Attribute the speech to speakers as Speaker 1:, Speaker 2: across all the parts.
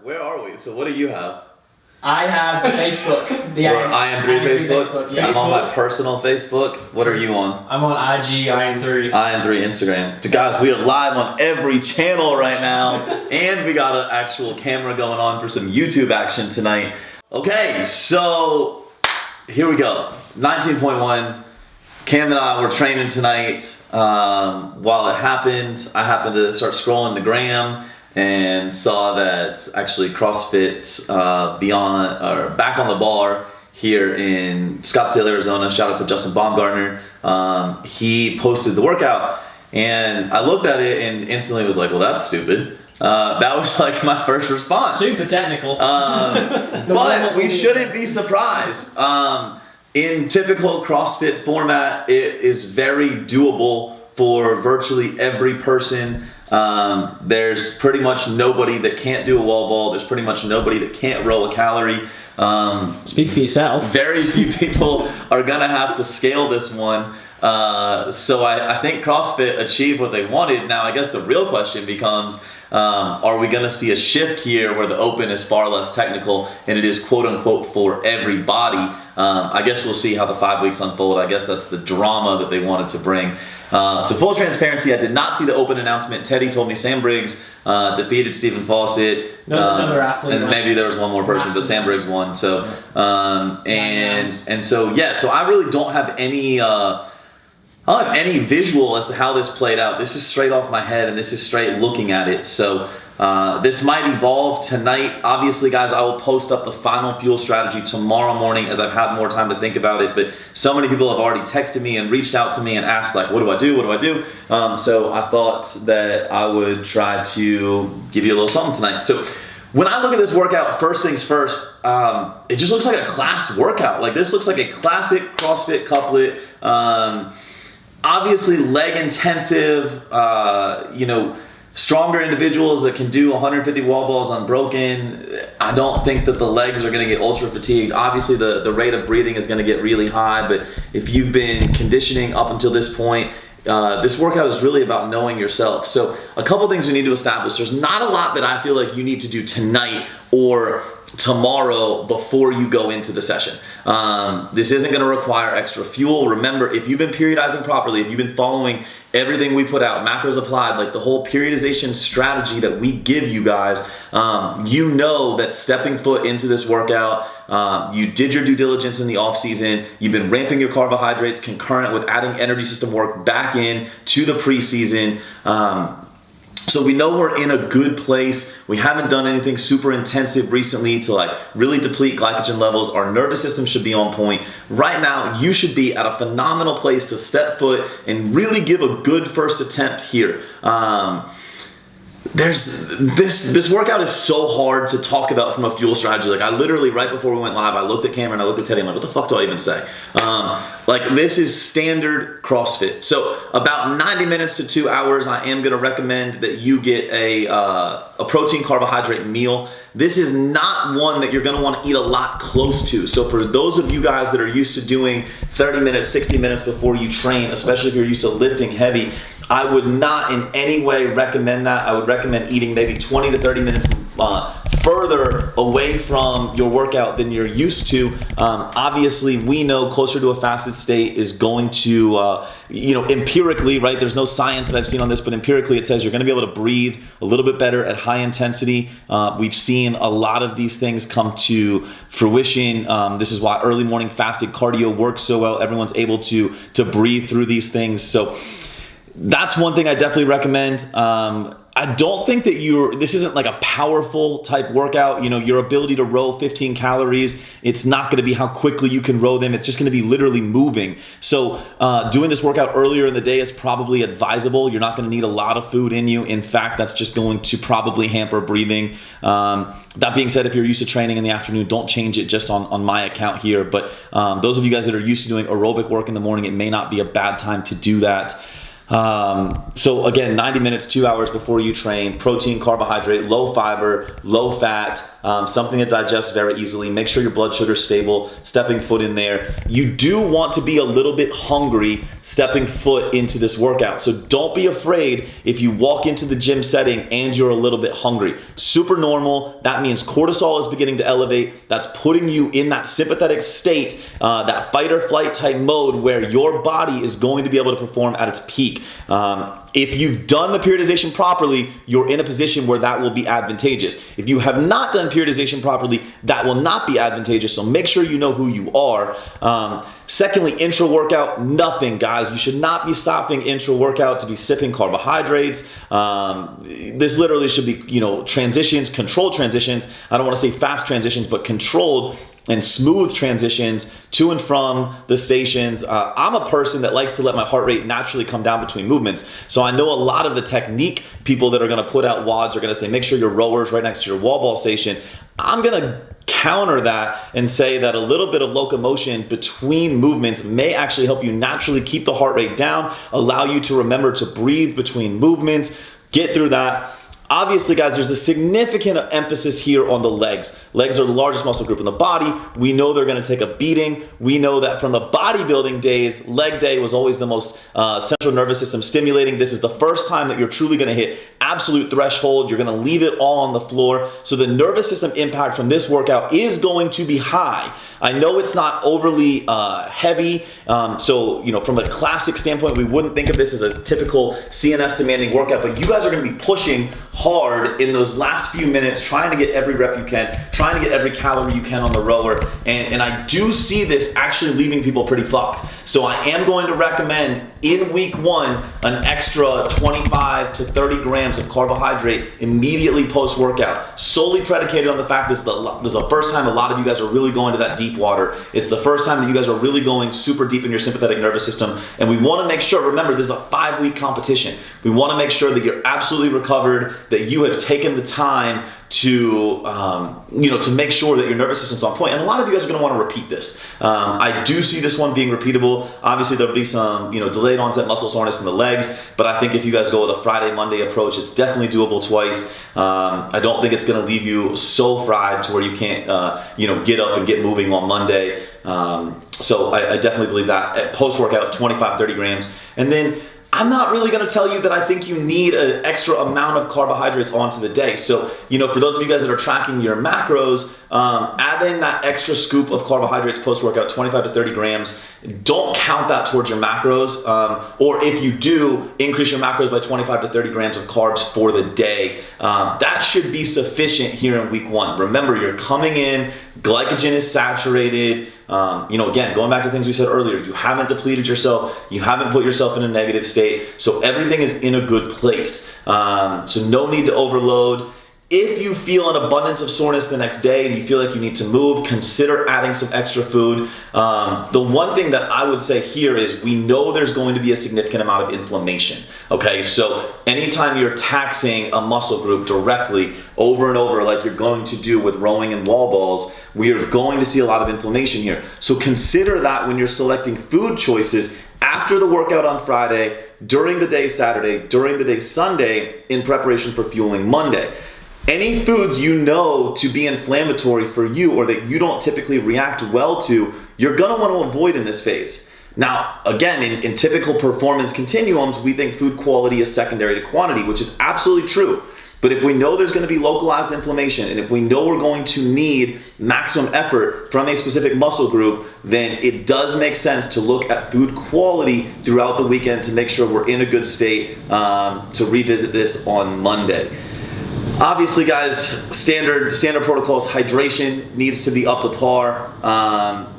Speaker 1: Where are we? So what do you have?
Speaker 2: I have the Facebook. The
Speaker 1: or IN3 Facebook?
Speaker 2: Yeah.
Speaker 1: I'm on my personal Facebook. What are you on?
Speaker 2: I'm on IG, IN3.
Speaker 1: IN3 Instagram. So guys, we are live on every channel right now. And we got an actual camera going on for some YouTube action tonight. Okay, so here we go. 19.1. Cam and I were training tonight. While it happened, I happened to start scrolling the gram and saw that actually CrossFit back on the bar here in Scottsdale, Arizona. Shout out to Justin Baumgartner. He posted the workout and I looked at it and instantly was like, well, that's stupid. That was like my first response.
Speaker 2: Super technical.
Speaker 1: But we shouldn't be surprised. In typical CrossFit format, it is very doable for virtually every person. There's pretty much nobody that can't do a wall ball. There's pretty much nobody that can't row a calorie.
Speaker 2: Speak for yourself.
Speaker 1: Very few people are gonna have to scale this one. So I think CrossFit achieved what they wanted. Now I guess the real question becomes, are we gonna see a shift here where the Open is far less technical and it is quote unquote for everybody? I guess we'll see how the 5 weeks unfold. I guess that's the drama that they wanted to bring. So full transparency, I did not see the Open announcement. Teddy told me Sam Briggs defeated Stephen Fawcett.
Speaker 2: There was another athlete.
Speaker 1: And maybe there was one more person, but Sam Briggs won. So, and so, yeah, so I really don't have any, I don't have any visual as to how this played out. This is straight off my head and this is straight looking at it. So this might evolve tonight. Obviously, guys, I will post up the final fuel strategy tomorrow morning as I've had more time to think about it. But so many people have already texted me and reached out to me and asked, like, what do I do? What do I do? So I thought that I would try to give you a little something tonight. So when I look at this workout, first things first, it just looks like a class workout. Like this looks like a classic CrossFit couplet. Obviously leg intensive, stronger individuals that can do 150 wall balls unbroken. I don't think that the legs are gonna get ultra fatigued. Obviously the rate of breathing is gonna get really high, but if you've been conditioning up until this point, this workout is really about knowing yourself. So a couple things we need to establish. There's not a lot that I feel like you need to do tonight or tomorrow before you go into the session. This isn't going to require extra fuel. Remember, if you've been periodizing properly, if you've been following everything we put out, macros applied, like the whole periodization strategy that we give you guys, you know that stepping foot into this workout, you did your due diligence in the off season, you've been ramping your carbohydrates concurrent with adding energy system work back in to the preseason. So we know we're in a good place. We haven't done anything super intensive recently to like really deplete glycogen levels. Our nervous system should be on point. Right now, you should be at a phenomenal place to step foot and really give a good first attempt here. This workout is so hard to talk about from a fuel strategy. Like I literally, right before we went live, I looked at Cameron, I looked at Teddy, I'm like, what the fuck do I even say? Like this is standard CrossFit. So about 90 minutes to 2 hours, I am gonna recommend that you get a protein carbohydrate meal. This is not one that you're gonna wanna eat a lot close to. So for those of you guys that are used to doing 30 minutes, 60 minutes before you train, especially if you're used to lifting heavy, I would not in any way recommend that. I would recommend eating maybe 20 to 30 minutes further away from your workout than you're used to. Obviously, we know closer to a fasted state is going to, empirically, right? There's no science that I've seen on this, but empirically it says you're gonna be able to breathe a little bit better at high intensity. We've seen a lot of these things come to fruition. This is why early morning fasted cardio works so well. Everyone's able to breathe through these things. So that's one thing I definitely recommend. I don't think that this isn't like a powerful type workout. Your ability to row 15 calories, it's not gonna be how quickly you can row them. It's just gonna be literally moving. So doing this workout earlier in the day is probably advisable. You're not gonna need a lot of food in you. In fact, that's just going to probably hamper breathing. That being said, if you're used to training in the afternoon, don't change it just on my account here. But those of you guys that are used to doing aerobic work in the morning, it may not be a bad time to do that. So again, 90 minutes, 2 hours before you train, protein, carbohydrate, low fiber, low fat, something that digests very easily. Make sure your blood sugar is stable, stepping foot in there. You do want to be a little bit hungry stepping foot into this workout. So don't be afraid if you walk into the gym setting and you're a little bit hungry. Super normal. That means cortisol is beginning to elevate. That's putting you in that sympathetic state, that fight or flight type mode where your body is going to be able to perform at its peak. If you've done the periodization properly, you're in a position where that will be advantageous. If you have not done periodization properly, that will not be advantageous. So make sure you know who you are. Secondly, intra-workout, nothing, guys. You should not be stopping intra-workout to be sipping carbohydrates. This literally should be, transitions, controlled transitions. I don't want to say fast transitions, but controlled and smooth transitions to and from the stations. I'm a person that likes to let my heart rate naturally come down between movements. So I know a lot of the technique people that are gonna put out WODs are gonna say, make sure your rower's right next to your wall ball station. I'm gonna counter that and say that a little bit of locomotion between movements may actually help you naturally keep the heart rate down, allow you to remember to breathe between movements, get through that. Obviously, guys, there's a significant emphasis here on the legs. Legs are the largest muscle group in the body. We know they're gonna take a beating. We know that from the bodybuilding days, leg day was always the most central nervous system stimulating. This is the first time that you're truly gonna hit absolute threshold. You're gonna leave it all on the floor. So the nervous system impact from this workout is going to be high. I know it's not overly heavy. So, from a classic standpoint, we wouldn't think of this as a typical CNS demanding workout, but you guys are gonna be pushing hard in those last few minutes, trying to get every rep you can, trying to get every calorie you can on the rower. And I do see this actually leaving people pretty fucked. So I am going to recommend in week 1, an extra 25 to 30 grams of carbohydrate immediately post-workout, solely predicated on the fact this is the first time a lot of you guys are really going to that deep water. It's the first time that you guys are really going super deep in your sympathetic nervous system. And we want to make sure, remember, this is a 5-week competition. We want to make sure that you're absolutely recovered, that you have taken the time to to make sure that your nervous system's on point. And a lot of you guys are going to want to repeat this. I do see this one being repeatable. Obviously, there'll be some delayed onset muscle soreness in the legs, but I think if you guys go with a Friday, Monday approach, it's definitely doable twice. I don't think it's going to leave you so fried to where you can't get up and get moving on Monday. So I definitely believe that. At post-workout, 25-30 grams. And then I'm not really going to tell you that I think you need an extra amount of carbohydrates onto the day. So, for those of you guys that are tracking your macros, add in that extra scoop of carbohydrates post-workout, 25 to 30 grams. Don't count that towards your macros. Or if you do, increase your macros by 25 to 30 grams of carbs for the day. That should be sufficient here in week 1. Remember, you're coming in, glycogen is saturated. Again, going back to things we said earlier, you haven't depleted yourself, you haven't put yourself in a negative state, so everything is in a good place. So no need to overload. If you feel an abundance of soreness the next day and you feel like you need to move, consider adding some extra food. The one thing that I would say here is we know there's going to be a significant amount of inflammation. Okay, so anytime you're taxing a muscle group directly over and over like you're going to do with rowing and wall balls, we are going to see a lot of inflammation here. So consider that when you're selecting food choices after the workout on Friday, during the day Saturday, during the day Sunday, in preparation for fueling Monday. Any foods you know to be inflammatory for you or that you don't typically react well to, you're gonna want to avoid in this phase. Now, again, in typical performance continuums, we think food quality is secondary to quantity, which is absolutely true. But if we know there's going to be localized inflammation, and if we know we're going to need maximum effort from a specific muscle group, then it does make sense to look at food quality throughout the weekend to make sure we're in a good state to revisit this on Monday. Obviously, guys, standard protocols, hydration needs to be up to par.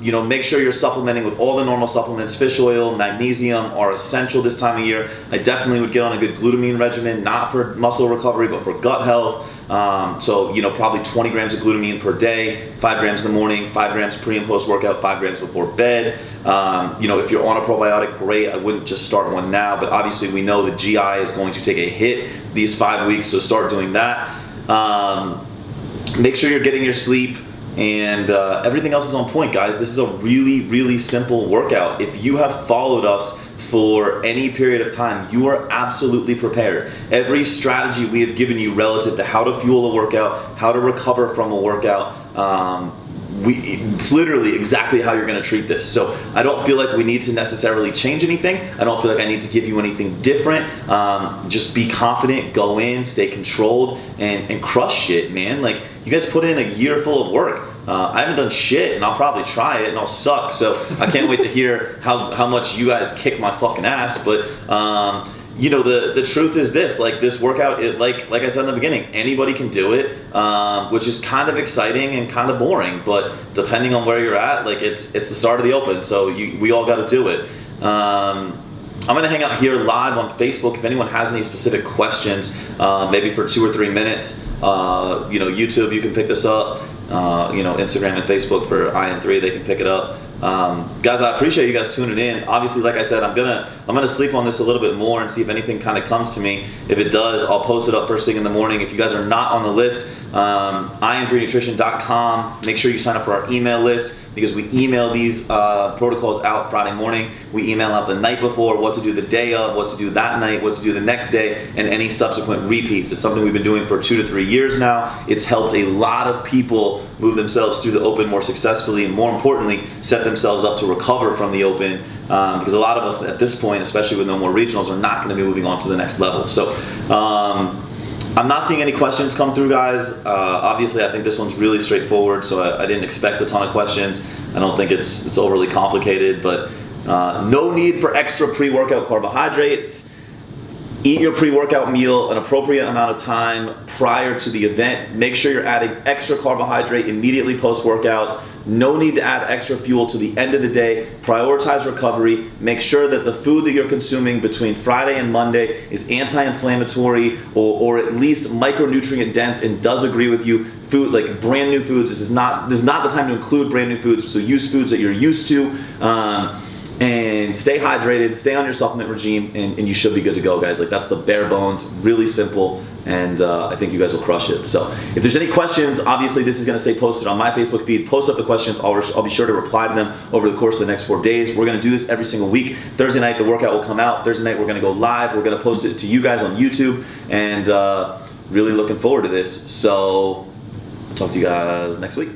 Speaker 1: Make sure you're supplementing with all the normal supplements. Fish oil, magnesium are essential this time of year. I definitely would get on a good glutamine regimen, not for muscle recovery, but for gut health. Probably 20 grams of glutamine per day, 5 grams in the morning, 5 grams pre and post workout, 5 grams before bed. If you're on a probiotic, great. I wouldn't just start one now, but obviously we know the GI is going to take a hit these 5 weeks, so start doing that. Make sure you're getting your sleep, and everything else is on point, guys. This is a really, really simple workout. If you have followed us for any period of time, you are absolutely prepared. Every strategy we have given you relative to how to fuel a workout, how to recover from a workout, it's literally exactly how you're going to treat this. So I don't feel like we need to necessarily change anything. I don't feel like I need to give you anything different. Just be confident, go in, stay controlled, and crush shit, man. Like, you guys put in a year full of work. I haven't done shit, and I'll probably try it, and I'll suck. So I can't wait to hear how much you guys kick my fucking ass. But you know, the truth is this: like, this workout, like I said in the beginning, anybody can do it, which is kind of exciting and kind of boring. But depending on where you're at, like, it's the start of the Open, so we all got to do it. I'm gonna hang out here live on Facebook. If anyone has any specific questions, maybe for 2 or 3 minutes, you know, YouTube, you can pick this up. You know, Instagram and Facebook for IN3, they can pick it up. Guys, I appreciate you guys tuning in. Obviously, like I said, I'm gonna sleep on this a little bit more and see if anything kind of comes to me. If it does, I'll post it up first thing in the morning. If you guys are not on the list, in3nutrition.com. Make sure you sign up for our email list, because we email these protocols out Friday morning. We email out the night before what to do the day of, what to do that night, what to do the next day, and any subsequent repeats. It's something we've been doing for 2 to 3 years now. It's helped a lot of people move themselves through the Open more successfully, and more importantly, set themselves up to recover from the Open, because a lot of us at this point, especially with no more regionals, are not going to be moving on to the next level. So I'm not seeing any questions come through, guys. Obviously, I think this one's really straightforward, so I didn't expect a ton of questions. I don't think it's overly complicated, but no need for extra pre-workout carbohydrates. Eat your pre-workout meal an appropriate amount of time prior to the event. Make sure you're adding extra carbohydrate immediately post-workout. No need to add extra fuel to the end of the day. Prioritize recovery. Make sure that the food that you're consuming between Friday and Monday is anti-inflammatory or at least micronutrient dense and does agree with you. Food, like brand new foods, this is not the time to include brand new foods, so use foods that you're used to. And stay hydrated, stay on your supplement regime, and you should be good to go, guys. Like, that's the bare bones, really simple, and I think you guys will crush it. So if there's any questions, obviously this is gonna stay posted on my Facebook feed. Post up the questions, I'll be sure to reply to them over the course of the next 4 days. We're gonna do this every single week. Thursday night, the workout will come out. Thursday night, we're gonna go live. We're gonna post it to you guys on YouTube, and really looking forward to this. So I'll talk to you guys next week.